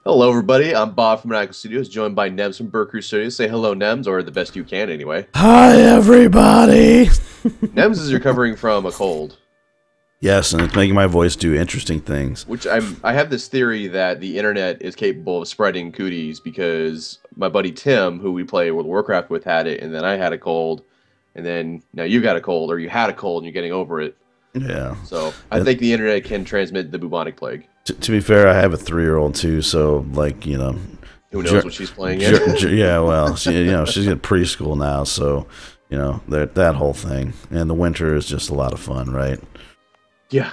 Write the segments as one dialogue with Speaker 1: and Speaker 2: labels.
Speaker 1: Hello, everybody. I'm Bob from Maniacal Studios, joined by Nems from BerCrew Studios. Say hello, Nems, or the best you can, anyway.
Speaker 2: Hi, everybody.
Speaker 1: Nems is recovering from a cold,
Speaker 2: Yes, and it's making my voice do interesting things.
Speaker 1: which I have this theory that the internet is capable of spreading cooties because my buddy Tim, who we play World of Warcraft with, had it, and then I had a cold, and then now you got a cold, or you had a cold and you're getting over it.
Speaker 2: Yeah.
Speaker 1: So I
Speaker 2: And
Speaker 1: think the internet can transmit the bubonic plague.
Speaker 2: to be fair, I have a 3-year-old too, so like
Speaker 1: Who knows what she's playing in?
Speaker 2: yeah. Well, she's in preschool now, so that whole thing. And the winter is just a lot of fun, right?
Speaker 1: Yeah.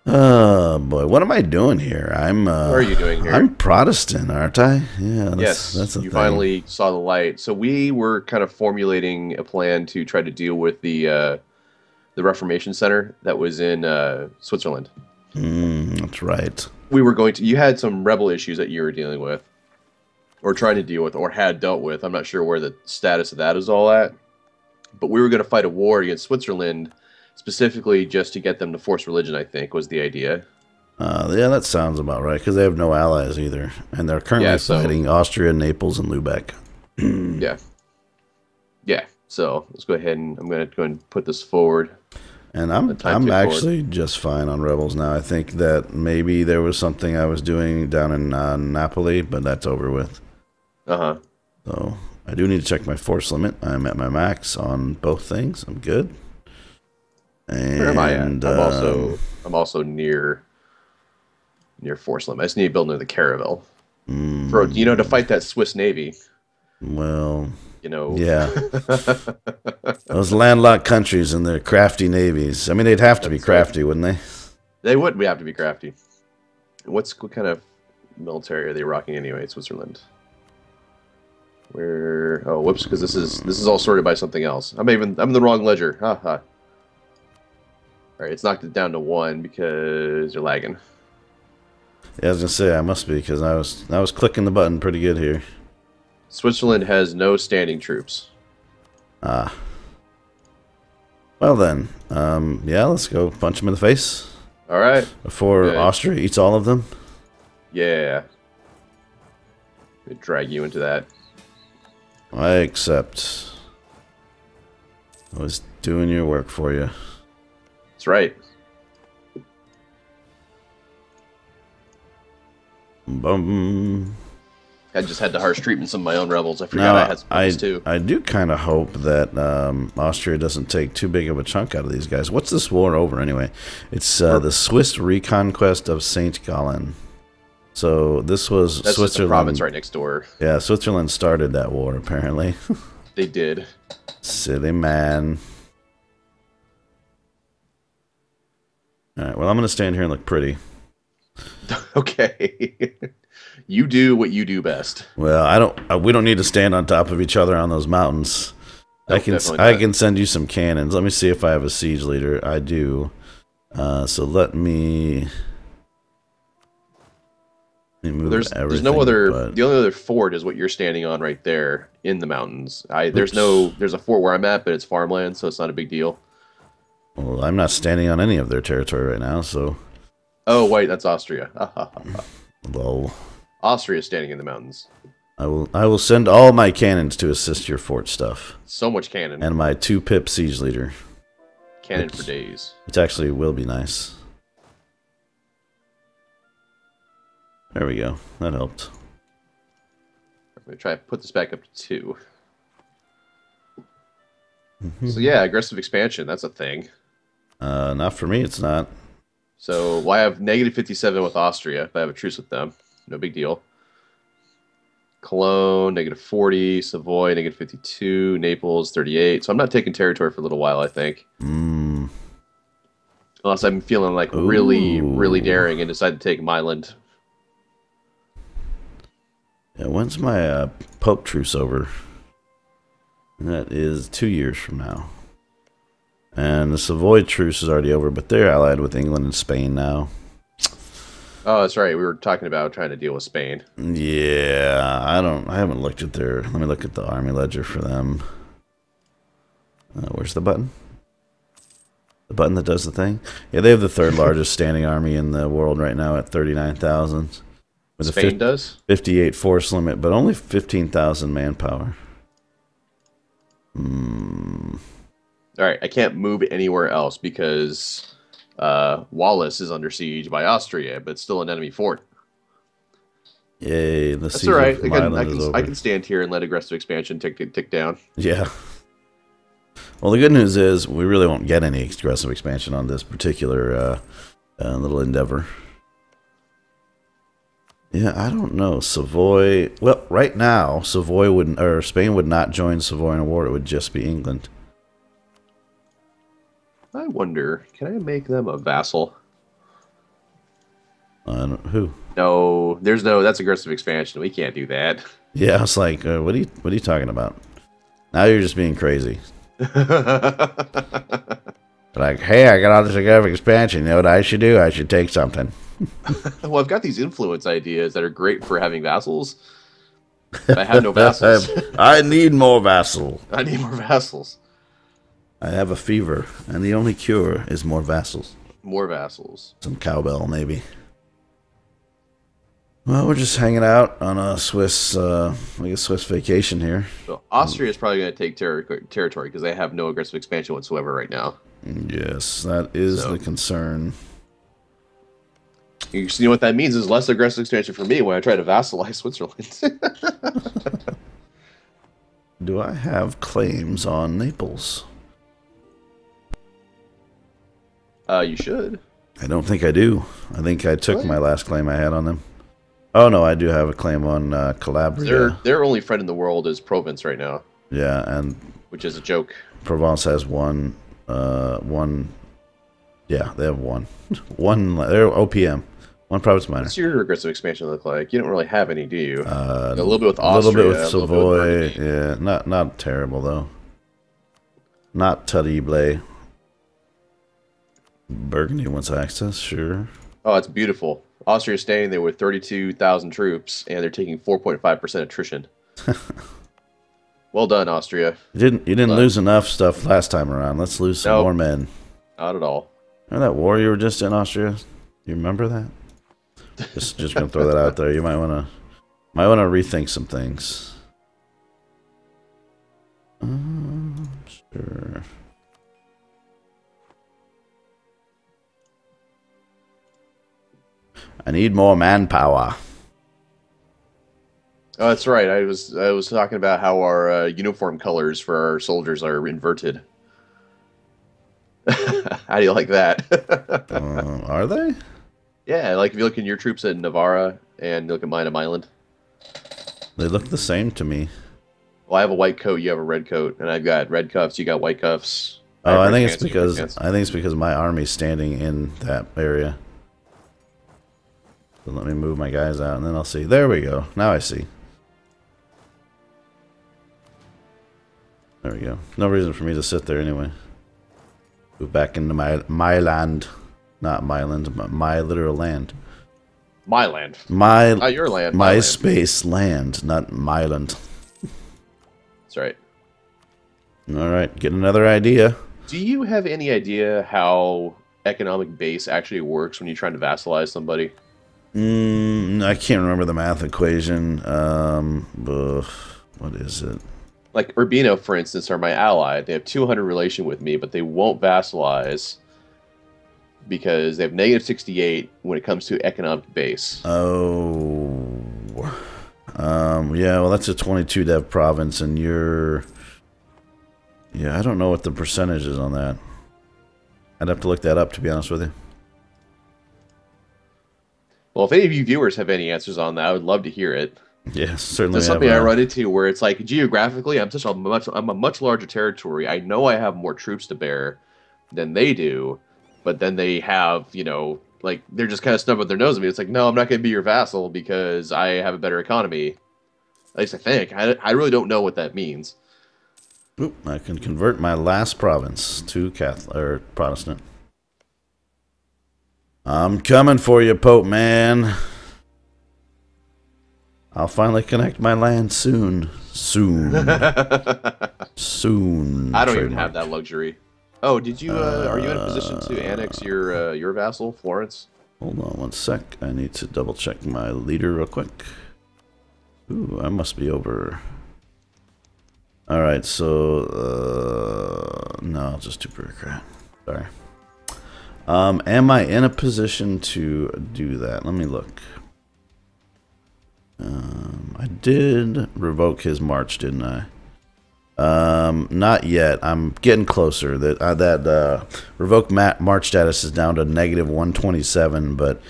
Speaker 2: Oh boy, what am I doing here?
Speaker 1: What are you doing here?
Speaker 2: I'm Protestant, aren't I? Yeah.
Speaker 1: Yes,
Speaker 2: That's a
Speaker 1: you
Speaker 2: thing.
Speaker 1: finally saw the light. So we were kind of formulating a plan to try to deal with the Reformation Center that was in Switzerland.
Speaker 2: That's right.
Speaker 1: We were going to. You had some rebel issues that you were dealing with, or trying to deal with, or had dealt with. I'm not sure where the status of that is all at. But we were going to fight a war against Switzerland, specifically just to get them to force religion. I think was the idea.
Speaker 2: Yeah, that sounds about right, because they have no allies either. And they're currently
Speaker 1: Yeah, so
Speaker 2: fighting Austria, Naples, and Lubeck.
Speaker 1: yeah, yeah. So let's go ahead and I'm going to go and put this forward.
Speaker 2: And
Speaker 1: The time
Speaker 2: I'm
Speaker 1: tick
Speaker 2: actually just fine on Rebels now. I think that maybe there was something I was doing down in Napoli, but that's over with.
Speaker 1: Uh huh.
Speaker 2: So I do need to check my force limit. I'm at my max on both things. I'm good.
Speaker 1: Where am I at?
Speaker 2: And
Speaker 1: I'm also near force limit. I just need to build another caravel for to fight that Swiss Navy.
Speaker 2: well,
Speaker 1: Yeah.
Speaker 2: those landlocked countries and their crafty navies. I mean, they'd have to be
Speaker 1: That's right.
Speaker 2: crafty, wouldn't they?
Speaker 1: They would have to be crafty. What kind of military are they rocking anyway? Switzerland. Where? Oh, whoops! Because this is all sorted by something else. I'm in the wrong ledger. Ha ha. All right, it's knocked it down to 1 because you're lagging.
Speaker 2: Yeah, I was gonna say I must be, because I was clicking the button pretty good here.
Speaker 1: Switzerland has no standing troops.
Speaker 2: Ah. Well then, yeah, let's go punch him in the face
Speaker 1: All right.
Speaker 2: before
Speaker 1: Good.
Speaker 2: Austria eats all of them.
Speaker 1: Yeah. Gonna drag you into that.
Speaker 2: I accept. I was doing your work for you.
Speaker 1: That's right.
Speaker 2: Bum.
Speaker 1: I just had the harsh treatment some of my own rebels. I forgot I had some rebels too.
Speaker 2: I do kind of hope that Austria doesn't take too big of a chunk out of these guys. What's this war over anyway? It's the Swiss reconquest of Saint Gallen. So this was
Speaker 1: That's just a
Speaker 2: Switzerland.
Speaker 1: province right next door.
Speaker 2: Yeah, Switzerland started that war apparently.
Speaker 1: They did.
Speaker 2: Silly man. All right. Well, I'm gonna stand here and look pretty.
Speaker 1: Okay. You do what you do best.
Speaker 2: Well, I don't. We don't need to stand on top of each other on those mountains.
Speaker 1: Nope, definitely
Speaker 2: I
Speaker 1: not.
Speaker 2: can send you some cannons. Let me see if I have a siege leader. I do. So let me move
Speaker 1: There's
Speaker 2: everything.
Speaker 1: no other.
Speaker 2: But
Speaker 1: The only other fort is what you're standing on right there in the mountains. There's a fort where I'm at, but it's farmland, so it's not a big deal.
Speaker 2: well, I'm not standing on any of their territory right now. So,
Speaker 1: Oh wait, that's Austria.
Speaker 2: lol.
Speaker 1: Austria is standing in the mountains.
Speaker 2: I will send all my cannons to assist your fort stuff,
Speaker 1: So much cannon.
Speaker 2: and my 2-pip siege leader.
Speaker 1: Cannon for days.
Speaker 2: Which actually will be nice. There we go. That helped.
Speaker 1: I'm gonna try to put this back up to 2. So yeah, aggressive expansion. That's a thing.
Speaker 2: Not for me, it's not.
Speaker 1: So well, I have negative 57 with Austria. If I have a truce with them, no big deal. Cologne, negative 40. Savoy, negative 52. Naples, 38. So I'm not taking territory for a little while, I think.
Speaker 2: Mm.
Speaker 1: Unless I'm feeling like really, really
Speaker 2: Ooh.
Speaker 1: daring and decide to take Milan.
Speaker 2: Yeah, when's my Pope truce over? That is 2 years from now. And the Savoy truce is already over, but they're allied with England and Spain now.
Speaker 1: Oh, that's right. We were talking about trying to deal with Spain.
Speaker 2: Yeah, I haven't looked at their. Let me look at the army ledger for them. Where's the button? The button that does the thing? Yeah, they have the third largest standing army in the world right now at 39,000. With
Speaker 1: Spain does?
Speaker 2: 58 force limit, but only 15,000 manpower.
Speaker 1: Alright, I can't move anywhere else because Wallace is under siege by Austria, but it's still an enemy fort.
Speaker 2: Yay, the
Speaker 1: That's alright.
Speaker 2: I
Speaker 1: I can stand here and let aggressive expansion tick down.
Speaker 2: Yeah. Well, the good news is we really won't get any aggressive expansion on this particular little endeavor. Yeah, I don't know. Savoy. Well, right now, Savoy wouldn't, or Spain would not join Savoy in a war. It would just be England.
Speaker 1: I wonder, can I make them a vassal?
Speaker 2: Who?
Speaker 1: No, that's aggressive expansion. We can't do that.
Speaker 2: Yeah, I was like, what are you talking about? Now you're just being crazy. Like, hey, I got all this aggressive expansion. You know what I should do? I should take something.
Speaker 1: Well, I've got these influence ideas that are great for having vassals. But I have no vassals.
Speaker 2: I need more vassals.
Speaker 1: I need more vassals.
Speaker 2: I have a fever, and the only cure is more vassals.
Speaker 1: More vassals.
Speaker 2: Some cowbell, maybe. Well, we're just hanging out on a Swiss vacation here.
Speaker 1: So Austria is probably going to take territory because they have no aggressive expansion whatsoever right now.
Speaker 2: Yes, that is the concern.
Speaker 1: You see what that means is less aggressive expansion for me when I try to vassalize Switzerland.
Speaker 2: Do I have claims on Naples?
Speaker 1: You should.
Speaker 2: I don't think I do. I think I took my last claim I had on them. Oh no, I do have a claim on Calabria.
Speaker 1: Their only friend in the world is Provence right now.
Speaker 2: Yeah, and
Speaker 1: which is a joke.
Speaker 2: Provence has one. Yeah, they have one. They're OPM. One province minor.
Speaker 1: What's your aggressive expansion look like? You don't really have any, do you? A little bit with Austria.
Speaker 2: A little bit with Savoy. Yeah, not terrible though. Not terrible. Burgundy wants access, sure.
Speaker 1: Oh, it's beautiful. Austria's staying there with 32,000 troops, and they're taking 4.5% attrition. Well done, Austria.
Speaker 2: You didn't lose enough stuff last time around. Let's lose some more men.
Speaker 1: Not at all.
Speaker 2: Remember that war you were just in Austria? You remember that? Just gonna throw that out there. You might wanna rethink some things. Sure. I need more manpower.
Speaker 1: Oh, that's right. I was talking about how our uniform colors for our soldiers are inverted. How do you like that?
Speaker 2: Are they?
Speaker 1: Yeah, like if you look at your troops at Navarra and you look at mine at Island.
Speaker 2: They look the same to me.
Speaker 1: Well, I have a white coat, you have a red coat, and I've got red cuffs, you got white cuffs.
Speaker 2: Oh, I think it's because my army's standing in that area. So let me move my guys out, and then I'll see. There we go. Now I see. There we go. No reason for me to sit there anyway. Move back into my land. Not my land, but my literal land.
Speaker 1: My land.
Speaker 2: Not
Speaker 1: your land.
Speaker 2: My space land, not my land.
Speaker 1: That's right.
Speaker 2: Alright, get another idea.
Speaker 1: Do you have any idea how economic base actually works when you're trying to vassalize somebody?
Speaker 2: I can't remember the math equation. What is it?
Speaker 1: Like Urbino, for instance, are my ally. They have 200 relation with me, but they won't vassalize because they have -68 when it comes to economic base.
Speaker 2: Oh. Yeah, well, that's a 22 dev province, and you're... Yeah, I don't know what the percentage is on that. I'd have to look that up, to be honest with you.
Speaker 1: Well, if any of you viewers have any answers on that, I would love to hear it.
Speaker 2: Yeah, certainly.
Speaker 1: There's something I run into where it's like geographically, I'm a much larger territory. I know I have more troops to bear than they do, but then they have, you know, like they're just kind of snubbing their nose at me. It's like, no, I'm not going to be your vassal because I have a better economy. At least I think. I really don't know what that means.
Speaker 2: Oop, I can convert my last province to Catholic or Protestant. I'm coming for you, Pope man. I'll finally connect my land soon. Soon. Soon.
Speaker 1: I don't even have that luxury. Oh, did you? Are you in a position to annex your vassal, Florence?
Speaker 2: Hold on one sec. I need to double check my leader real quick. Ooh, I must be over. Alright, so no, I'll just do bureaucrat. Sorry. Am I in a position to do that? Let me look. I did revoke his march, didn't I? Not yet. I'm getting closer. That revoke march status is down to -127, but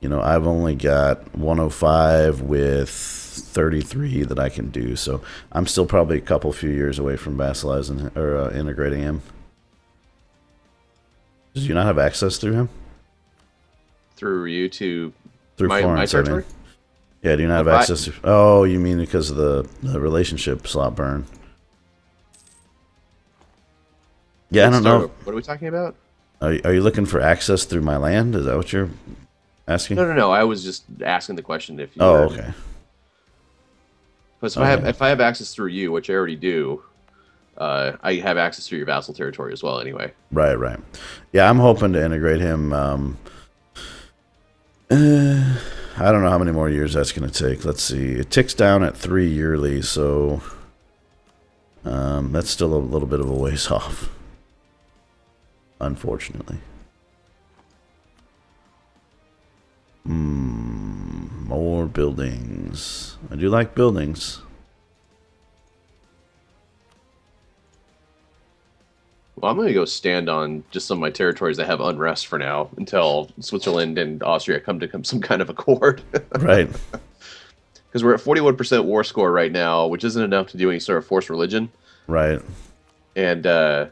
Speaker 2: you know, I've only got 105 with 33 that I can do, so I'm still probably a few years away from vassalizing or integrating him. Do you not have access through him?
Speaker 1: Through you to
Speaker 2: my
Speaker 1: territory?
Speaker 2: Yeah, do you not have access to... Oh, you mean because of the relationship slot burn? Yeah, I don't know.
Speaker 1: What are we talking about?
Speaker 2: Are you looking for access through my land? Is that what you're asking?
Speaker 1: No. I was just asking the question if you...
Speaker 2: Oh, okay.
Speaker 1: But if I have access through you, which I already do, I have access to your vassal territory as well anyway.
Speaker 2: Right. Yeah, I'm hoping to integrate him. I don't know how many more years that's going to take. Let's see. It ticks down at 3 yearly, so that's still a little bit of a ways off, unfortunately. More buildings. I do like buildings.
Speaker 1: Well, I'm going to go stand on just some of my territories that have unrest for now until Switzerland and Austria come to some kind of accord.
Speaker 2: Right.
Speaker 1: Because we're at 41% war score right now, which isn't enough to do any sort of forced religion.
Speaker 2: Right.
Speaker 1: And
Speaker 2: yeah,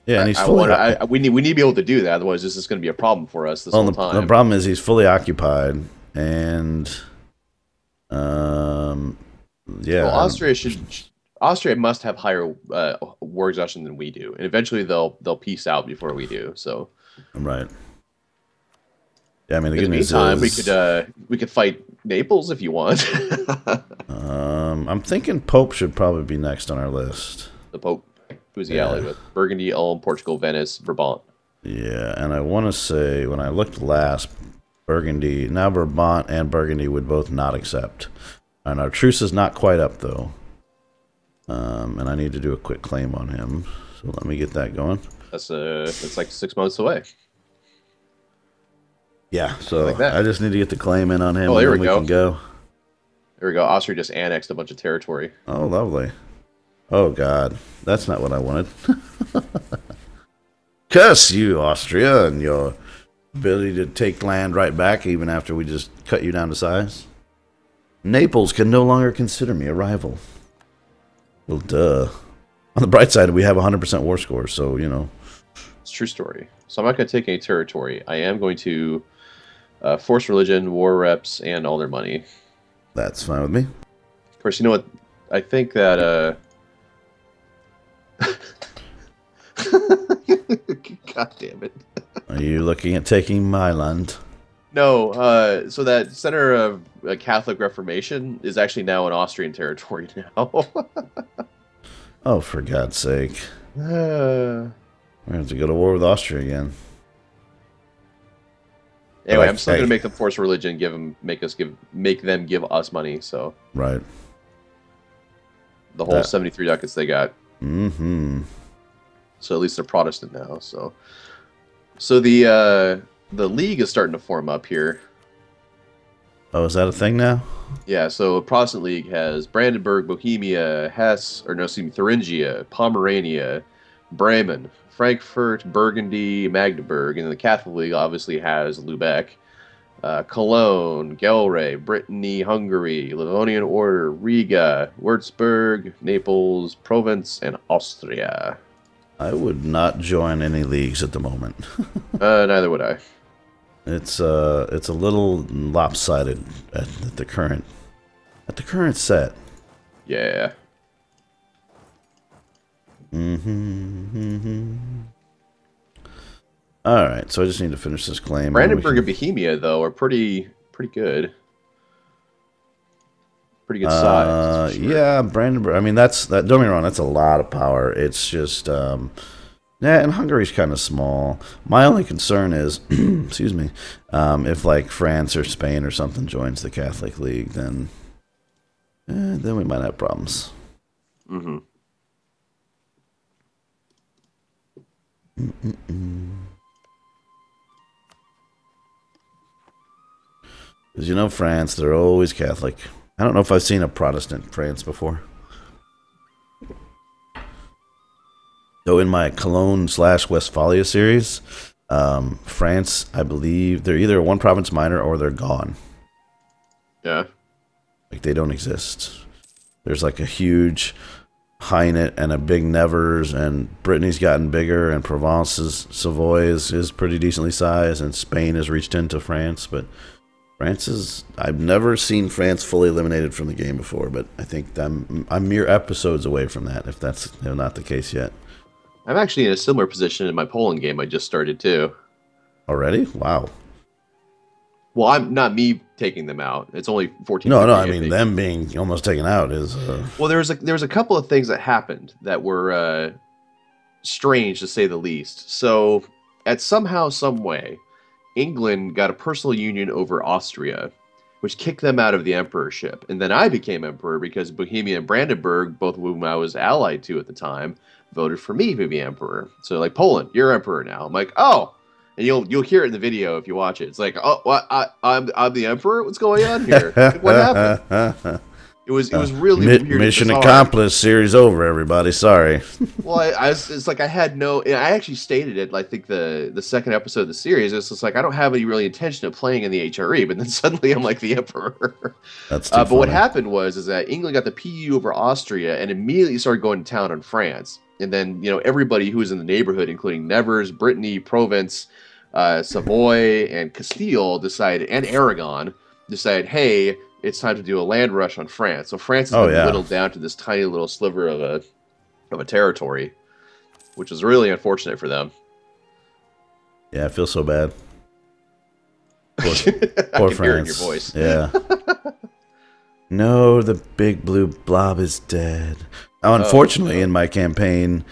Speaker 2: and he's fully.
Speaker 1: We need to be able to do that, otherwise this is going to be a problem for us this whole time.
Speaker 2: The problem is he's fully occupied, and yeah.
Speaker 1: Well, Austria must have higher war exhaustion than we do, and eventually they'll peace out before we do. So,
Speaker 2: right. Yeah, I mean,
Speaker 1: in the meantime, we could fight Naples if you want.
Speaker 2: I'm thinking Pope should probably be next on our list.
Speaker 1: The Pope, who's he allied with? Burgundy, Ulm, Portugal, Venice, Brabant.
Speaker 2: Yeah, and I want to say when I looked last, Burgundy, now Brabant and Burgundy would both not accept, and our truce is not quite up though. And I need to do a quick claim on him, so let me get that going.
Speaker 1: That's like 6 months away.
Speaker 2: Yeah, so like I just need to get the claim in on him.
Speaker 1: Oh, there
Speaker 2: and
Speaker 1: we
Speaker 2: then
Speaker 1: go.
Speaker 2: Can go.
Speaker 1: There we go. Austria just annexed a bunch of territory.
Speaker 2: Oh, lovely. Oh God, that's not what I wanted. Curse you, Austria, and your ability to take land right back even after we just cut you down to size. Naples can no longer consider me a rival. Well, duh. On the bright side, we have 100% war score, so, you know.
Speaker 1: It's a true story. So I'm not going to take any territory. I am going to force religion, war reps, and all their money.
Speaker 2: That's fine with me.
Speaker 1: Of course, you know what? I think that... God damn it.
Speaker 2: Are you looking at taking my land?
Speaker 1: No, so that center of Catholic Reformation is actually now an Austrian territory now.
Speaker 2: Oh, for God's sake. We're going to have to go to war with Austria again.
Speaker 1: Anyway, I'm still going to make them force religion, make them give us money, so.
Speaker 2: Right.
Speaker 1: The whole 73 ducats they got.
Speaker 2: Mm-hmm.
Speaker 1: So at least they're Protestant now, so. So the League is starting to form up here.
Speaker 2: Oh, is that a thing now?
Speaker 1: Yeah, so Protestant League has Brandenburg, Bohemia, Thuringia, Pomerania, Bremen, Frankfurt, Burgundy, Magdeburg, and then the Catholic League obviously has Lubeck, Cologne, Gelre, Brittany, Hungary, Livonian Order, Riga, Würzburg, Naples, Provence, and Austria. I
Speaker 2: would not join any leagues at the moment.
Speaker 1: Neither would I.
Speaker 2: It's a little lopsided at the current set.
Speaker 1: Yeah.
Speaker 2: All right, so I just need to finish this claim.
Speaker 1: Brandenburg and Bohemia, though, are pretty good. Pretty good size.
Speaker 2: Sure. Yeah, Brandenburg. I mean, don't get me wrong. That's a lot of power. It's just, Yeah, and Hungary's kind of small. My only concern is, excuse me, if like France or Spain or something joins the Catholic League, then we might have problems.
Speaker 1: Mm-hmm.
Speaker 2: Because you know France, they're always Catholic. I don't know if I've seen a Protestant France before. So in my Cologne/Westphalia series, France, I believe they're either one province minor or they're gone.
Speaker 1: Yeah.
Speaker 2: Like they don't exist. There's like a huge Hainaut and a big Nevers, and Brittany's gotten bigger, and Savoy is pretty decently sized, and Spain has reached into France, but France is... I've never seen France fully eliminated from the game before, but I think I'm mere episodes away from that, if that's not the case yet.
Speaker 1: I'm actually in a similar position in my Poland game I just started, too.
Speaker 2: Already? Wow.
Speaker 1: Well, I'm not me taking them out. It's only 14.
Speaker 2: No, I mean them being almost taken out is.
Speaker 1: Well, there was a couple of things that happened that were strange to say the least. So, at somehow, some way, England got a personal union over Austria, which kicked them out of the emperorship, and then I became emperor because Bohemia and Brandenburg, both of whom I was allied to at the time, voted for me to be emperor. So, like, Poland, you're emperor now. I'm like, oh. And you'll hear it in the video if you watch it. It's like, oh, what? I'm the emperor. What's going on here? What happened? It was really weird.
Speaker 2: Mission accomplished. Series over. Everybody, sorry.
Speaker 1: Well, it's like I had no. I actually stated it. I think the second episode of the series. It's just like I don't have any really intention of playing in the HRE, but then suddenly I'm like the emperor.
Speaker 2: That's too funny.
Speaker 1: But what happened was that England got the PU over Austria and immediately started going to town on France. And then everybody who was in the neighborhood, including Nevers, Brittany, Provence, Savoy, and Castile and Aragon decided, hey, it's time to do a land rush on France. So France has been whittled down to this tiny little sliver of a territory, which is really unfortunate for them.
Speaker 2: Yeah, I feel so bad. Poor
Speaker 1: I can
Speaker 2: France.
Speaker 1: hear it in your voice.
Speaker 2: Yeah. No, the big blue blob is dead. Oh, unfortunately, in my campaign,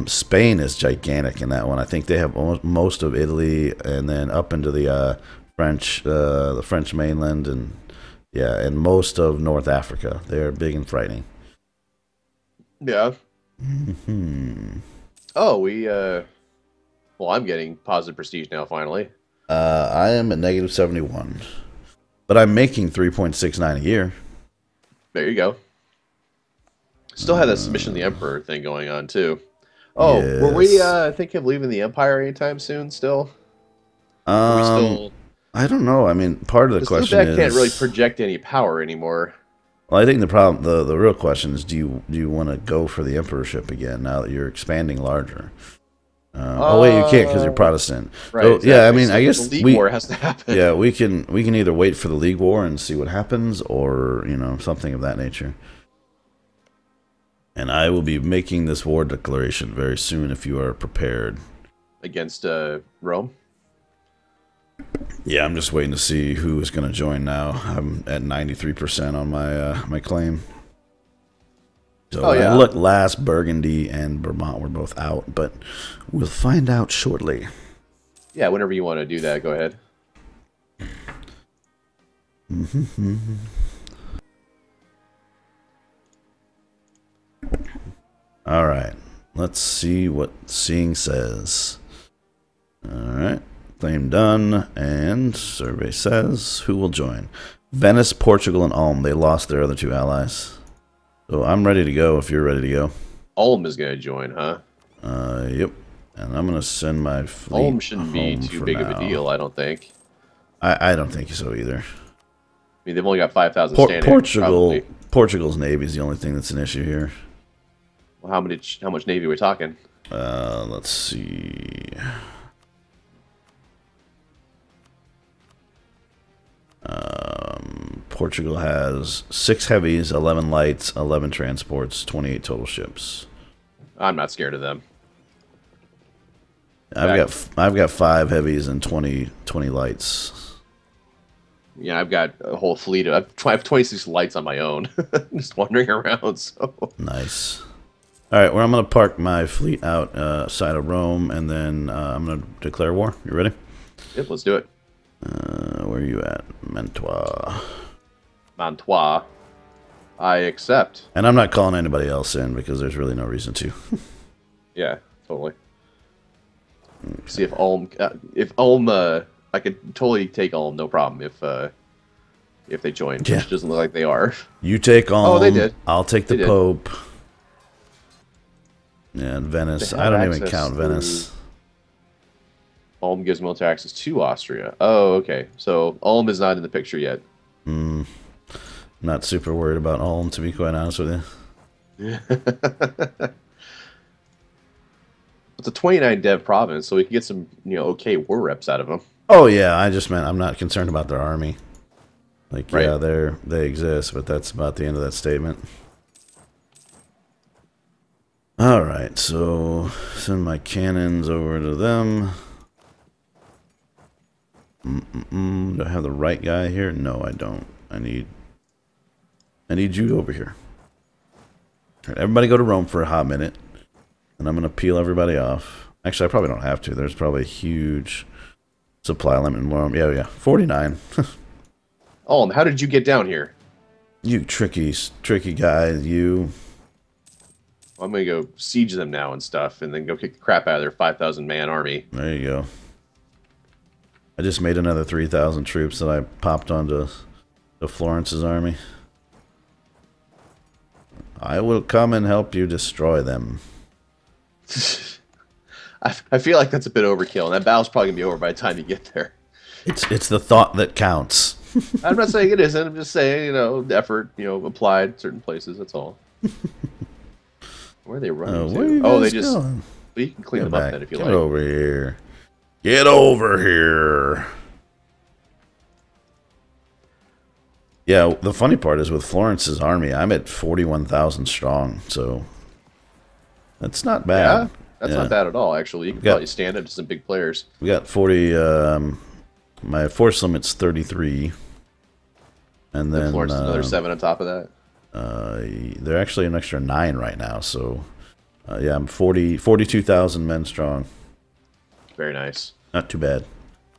Speaker 2: Spain is gigantic in that one. I think they have most of Italy, and then up into the French mainland, and most of North Africa. They're big and frightening.
Speaker 1: Yeah.
Speaker 2: Mm-hmm.
Speaker 1: Oh, well, I'm getting positive prestige now. Finally.
Speaker 2: I am at -71, but I'm making 3.69 a year.
Speaker 1: There you go. Still had that submission of the emperor thing going on too. Oh, yes. Were we thinking of leaving the empire anytime soon? Still?
Speaker 2: I don't know. I mean, part of the question is
Speaker 1: can't really project any power anymore.
Speaker 2: Well, I think the problem, the real question is, do you want to go for the emperorship again now that you're expanding larger? Wait, you can't because you're Protestant.
Speaker 1: Right.
Speaker 2: So,
Speaker 1: exactly.
Speaker 2: Yeah, I mean,
Speaker 1: so
Speaker 2: I guess
Speaker 1: the League War has to happen.
Speaker 2: Yeah, we can either wait for the League War and see what happens, or something of that nature. And I will be making this war declaration very soon if you are prepared.
Speaker 1: Against Rome?
Speaker 2: Yeah, I'm just waiting to see who is going to join now. I'm at 93% on my claim. So look, last Burgundy and Vermont were both out, but we'll find out shortly.
Speaker 1: Yeah, whenever you want to do that, go ahead.
Speaker 2: All right, let's see what seeing says. All right, claim done, and survey says who will join. Venice, Portugal, and Ulm. They lost their other two allies. So I'm ready to go if you're ready to go.
Speaker 1: Ulm is going to join, huh?
Speaker 2: Yep. And I'm going to send my fleet.
Speaker 1: Ulm shouldn't be too big of a deal, I don't think.
Speaker 2: I don't think so either.
Speaker 1: I mean, they've only got 5,000 standing.
Speaker 2: Portugal's navy is the only thing that's an issue here.
Speaker 1: Well, how much navy are we talking?
Speaker 2: Let's see. Portugal has 6 heavies, 11 lights, 11 transports, 28 total ships.
Speaker 1: I'm not scared of them.
Speaker 2: I've got 5 heavies and 20 lights.
Speaker 1: Yeah, I've got a whole fleet of. I have 26 lights on my own, just wandering around. So
Speaker 2: nice. All right, well, I'm going to park my fleet outside of Rome, and then I'm going to declare war. You ready?
Speaker 1: Yep, let's do it.
Speaker 2: Where are you at? Mantua.
Speaker 1: Mantua. I accept.
Speaker 2: And I'm not calling anybody else in because there's really no reason to.
Speaker 1: Yeah, totally. Okay. See if Ulm, I could totally take Ulm, no problem if they join, which doesn't look like they are.
Speaker 2: You take Ulm.
Speaker 1: Oh, they did.
Speaker 2: I'll take the Pope. Yeah, and Venice. I don't even count Venice.
Speaker 1: Ulm gives military access to Austria. Oh, okay. So Ulm is not in the picture yet.
Speaker 2: Not super worried about Ulm, to be quite honest with you.
Speaker 1: It's a 29 dev province, so we can get some, okay war reps out of them.
Speaker 2: Oh yeah, I just meant I'm not concerned about their army. Like,
Speaker 1: right.
Speaker 2: Yeah, they exist, but that's about the end of that statement. All right, so send my cannons over to them. Do I have the right guy here? No, I don't. I need you over here. All right, everybody go to Rome for a hot minute, and I'm gonna peel everybody off. Actually, I probably don't have to. There's probably a huge supply limit in Rome. Yeah, 49.
Speaker 1: Oh, how did you get down here?
Speaker 2: You tricky guy, you.
Speaker 1: I'm going to go siege them now and stuff, and then go kick the crap out of their 5,000-man army.
Speaker 2: There you go. I just made another 3,000 troops that I popped onto Florence's army. I will come and help you destroy them.
Speaker 1: I feel like that's a bit overkill, and that battle's probably going to be over by the time you get there.
Speaker 2: It's the thought that counts.
Speaker 1: I'm not saying it isn't. I'm just saying, effort, applied certain places. That's all. Where are they running to? They just... Well, you can clean them up then if you like.
Speaker 2: Get over here. Get over here. Yeah, the funny part is with Florence's army, I'm at 41,000 strong, so that's not bad.
Speaker 1: Yeah, that's not bad at all, actually. You can probably stand it to some big players.
Speaker 2: We got 40... my force limit's 33. And then
Speaker 1: Florence is another 7 on top of that.
Speaker 2: They're actually an extra 9 right now, so yeah, I'm 42,000 men strong.
Speaker 1: Very nice.
Speaker 2: Not too bad.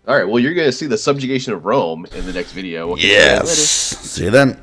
Speaker 1: All right, well, you're going to see the subjugation of Rome in the next video.
Speaker 2: Yes. See you then.